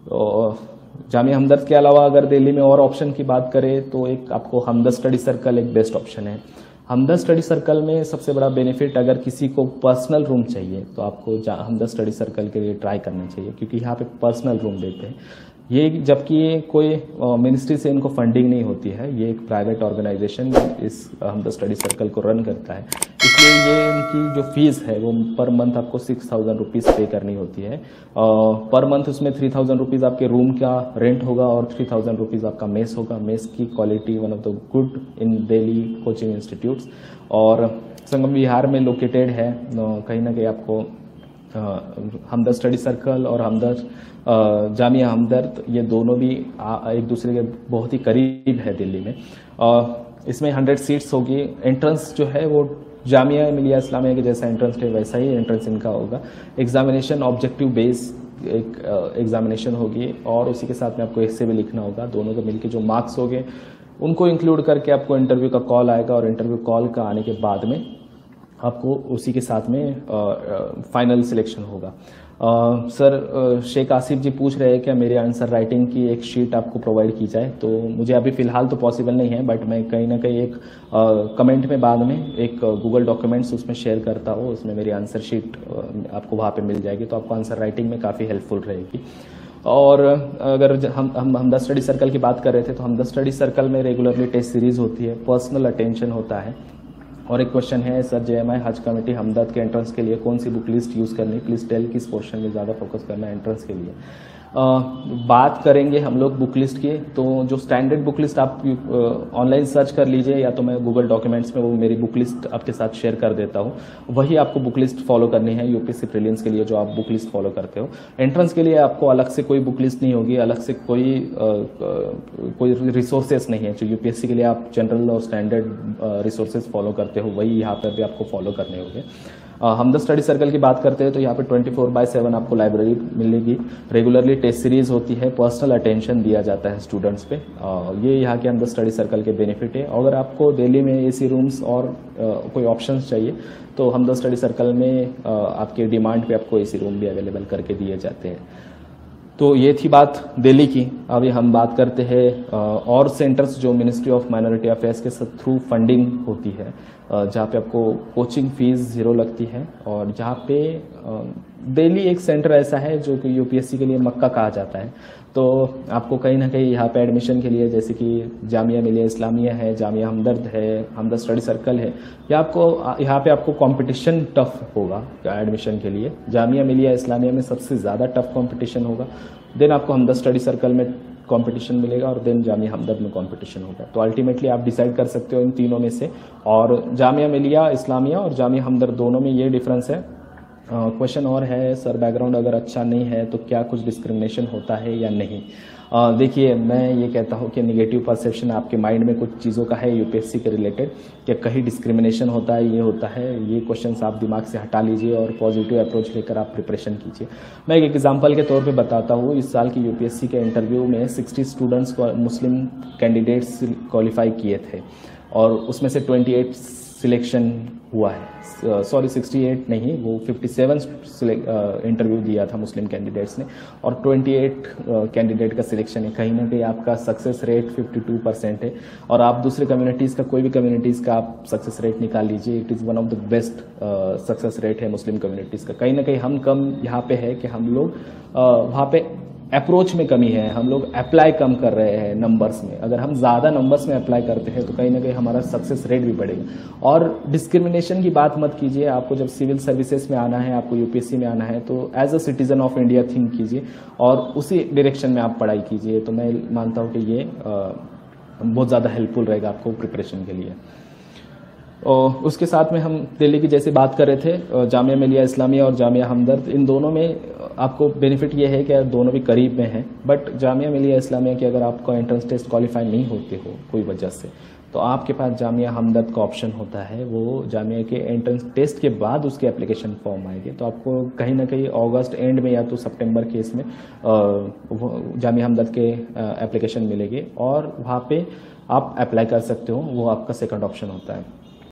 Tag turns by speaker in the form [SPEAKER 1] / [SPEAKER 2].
[SPEAKER 1] तो जामिया हमदर्द के अलावा अगर दिल्ली में और ऑप्शन की बात करें तो एक आपको हमदर्द स्टडी सर्कल एक बेस्ट ऑप्शन है। हमदर्द स्टडी सर्कल में सबसे बड़ा बेनिफिट, अगर किसी को पर्सनल रूम चाहिए तो आपको हमदर्द स्टडी सर्कल के लिए ट्राई करना चाहिए, क्योंकि यहाँ पे पर्सनल रूम देते हैं ये, जबकि ये कोई मिनिस्ट्री से इनको फंडिंग नहीं होती है, ये एक प्राइवेट ऑर्गेनाइजेशन इस हमदर्द स्टडी सर्कल को रन करता है, इसलिए ये इनकी जो फीस है वो पर मंथ आपको 6,000 रुपीज़ पे करनी होती है। पर मंथ उसमें 3,000 रुपीज़ आपके रूम का रेंट होगा और 3,000 रुपीज़ आपका मेस होगा। मेस की quality one of the good in Delhi coaching institutes, और संगम विहार में लोकेटेड है। कहीं ना कहीं आपको हमदर्द स्टडी सर्कल और जामिया हमदर्द ये दोनों भी एक दूसरे के बहुत ही करीब है दिल्ली में। इसमें 100 सीट्स होगी। एंट्रेंस जो है वो जामिया मिलिया इस्लामिया के जैसा एंट्रेंस है, वैसा ही एंट्रेंस इनका होगा। एग्जामिनेशन ऑब्जेक्टिव बेस एक एग्जामिनेशन होगी और उसी के साथ में आपको ऐसे भी लिखना होगा। दोनों के मिलके जो मार्क्स होंगे उनको इंक्लूड करके आपको इंटरव्यू का कॉल आएगा, और इंटरव्यू कॉल का आने के बाद में आपको उसी के साथ में फाइनल सिलेक्शन होगा। सर शेख आसिफ जी पूछ रहे हैं क्या मेरे आंसर राइटिंग की एक शीट आपको प्रोवाइड की जाए, तो मुझे अभी फ़िलहाल तो पॉसिबल नहीं है, बट मैं कहीं ना कहीं एक कमेंट में बाद में एक गूगल डॉक्यूमेंट्स उसमें शेयर करता हूँ, उसमें मेरी आंसर शीट आपको वहाँ पे मिल जाएगी, तो आपको आंसर राइटिंग में काफ़ी हेल्पफुल रहेगी। और अगर हम हमदर्द स्टडी सर्कल की बात कर रहे थे, तो हमदर्द स्टडी सर्कल में रेगुलरली टेस्ट सीरीज होती है, पर्सनल अटेंशन होता है। और एक क्वेश्चन है सर, JMI हज कमेटी हमदर्द के एंट्रेंस के लिए कौन सी बुक लिस्ट यूज़ करनी, प्लीज़ टेल किस पोर्शन में ज़्यादा फोकस करना है एंट्रेंस के लिए। बात करेंगे हम लोग बुक लिस्ट की, तो जो स्टैंडर्ड बुक लिस्ट आप ऑनलाइन सर्च कर लीजिए, या तो मैं गूगल डॉक्यूमेंट्स में वो मेरी बुक लिस्ट आपके साथ शेयर कर देता हूँ, वही आपको बुक लिस्ट फॉलो करनी है यूपीएससी प्रीलिम्स के लिए, जो आप बुक लिस्ट फॉलो करते हो। एंट्रेंस के लिए आपको अलग से कोई बुक लिस्ट नहीं होगी, अलग से कोई रिसोर्सेस नहीं है। जो यूपीएससी के लिए आप जनरल और स्टैंडर्ड रिसोर्सेज फॉलो करते हो, वही यहाँ पर भी आपको फॉलो करने होंगे। हमदर्द स्टडी सर्कल की बात करते हैं तो यहाँ पे 24/7 आपको लाइब्रेरी मिलेगी, रेगुलरली टेस्ट सीरीज होती है, पर्सनल अटेंशन दिया जाता है स्टूडेंट्स पे। ये यहाँ के हमदर्द स्टडी सर्कल के बेनिफिट है। अगर आपको दिल्ली में एसी रूम्स और कोई ऑप्शंस चाहिए तो हमदर्द स्टडी सर्कल में आपके डिमांड पे आपको एसी रूम भी अवेलेबल करके दिए जाते हैं। तो ये थी बात दिल्ली की। अभी हम बात करते हैं और सेंटर्स जो मिनिस्ट्री ऑफ माइनॉरिटी अफेयर्स के थ्रू फंडिंग होती है, जहाँ पे आपको कोचिंग फीस 0 लगती है, और जहाँ पे दिल्ली एक सेंटर ऐसा है जो कि यूपीएससी के लिए मक्का कहा जाता है। तो आपको कहीं ना कहीं यहाँ पे एडमिशन के लिए, जैसे कि जामिया मिलिया इस्लामिया है, जामिया हमदर्द है, हमदर्द स्टडी सर्कल है, यहाँ पे आपको कंपटीशन टफ होगा एडमिशन के लिए। जामिया मिलिया इस्लामिया में सबसे ज़्यादा टफ कंपटीशन होगा, देन आपको हमदर्द स्टडी सर्कल में कंपटीशन मिलेगा, और देन जामिया हमदर्द में कंपटीशन होगा। तो अल्टीमेटली आप डिसाइड कर सकते हो इन तीनों में से। और जामिया मिलिया इस्लामिया और जामिया हमदर्द दोनों में ये डिफरेंस है। क्वेश्चन और है सर, बैकग्राउंड अगर अच्छा नहीं है तो क्या कुछ डिस्क्रिमिनेशन होता है या नहीं। देखिए, मैं ये कहता हूँ कि निगेटिव परसेप्शन आपके माइंड में कुछ चीज़ों का है यूपीएससी के रिलेटेड, कि कहीं डिस्क्रिमिनेशन होता है, ये होता है, ये क्वेश्चंस आप दिमाग से हटा लीजिए और पॉजिटिव अप्रोच लेकर आप प्रिपरेशन कीजिए। मैं एक एग्जांपल के तौर पे बताता हूँ। इस साल की यूपीएससी के इंटरव्यू में 60 स्टूडेंट्स को मुस्लिम कैंडिडेट्स क्वालिफाई किए थे, और उसमें से 28 सिलेक्शन हुआ है। सॉरी 68 नहीं, वो 57 इंटरव्यू दिया था मुस्लिम कैंडिडेट्स ने, और 28 कैंडिडेट का सिलेक्शन है। कहीं ना कहीं आपका सक्सेस रेट 52% है, और आप दूसरे कम्युनिटीज़ का, कोई भी कम्युनिटीज़ का आप सक्सेस रेट निकाल लीजिए, it is one of the best success rate है मुस्लिम कम्युनिटीज़ का। कहीं ना कहीं हम कम यहाँ पे है कि हम लोग वहाँ पे अप्रोच में कमी है, हम लोग अप्लाई कम कर रहे हैं नंबर्स में। अगर हम ज़्यादा नंबर्स में अप्लाई करते हैं तो कहीं ना कहीं हमारा सक्सेस रेट भी बढ़ेगा। और डिस्क्रिमिनेशन की बात मत कीजिए। आपको जब सिविल सर्विसेज में आना है, आपको यूपीएससी में आना है, तो as a citizen of India think कीजिए और उसी डायरेक्शन में आप पढ़ाई कीजिए। तो मैं मानता हूँ कि ये बहुत ज़्यादा हेल्पफुल रहेगा आपको प्रिपरेशन के लिए। और उसके साथ में हम दिल्ली की जैसे बात कर रहे थे, जामिया मिलिया इस्लामिया और जामिया हमदर्द, इन दोनों में आपको बेनिफिट ये है कि दोनों भी करीब में हैं। बट जामिया मिलिया इस्लामिया की अगर आपका एंट्रेंस टेस्ट क्वालिफाई नहीं होते हो कोई वजह से, तो आपके पास जामिया हमदर्द का ऑप्शन होता है। वो जामिया के एंट्रेंस टेस्ट के बाद उसके एप्लीकेशन फॉर्म आएंगे, तो आपको कहीं ना कहीं अगस्त एंड में या तो सितंबर के इसमें जामिया हमदर्द के एप्लीकेशन मिलेंगे, और वहाँ पे आप अप्लाई कर सकते हो। वो आपका सेकंड ऑप्शन होता है।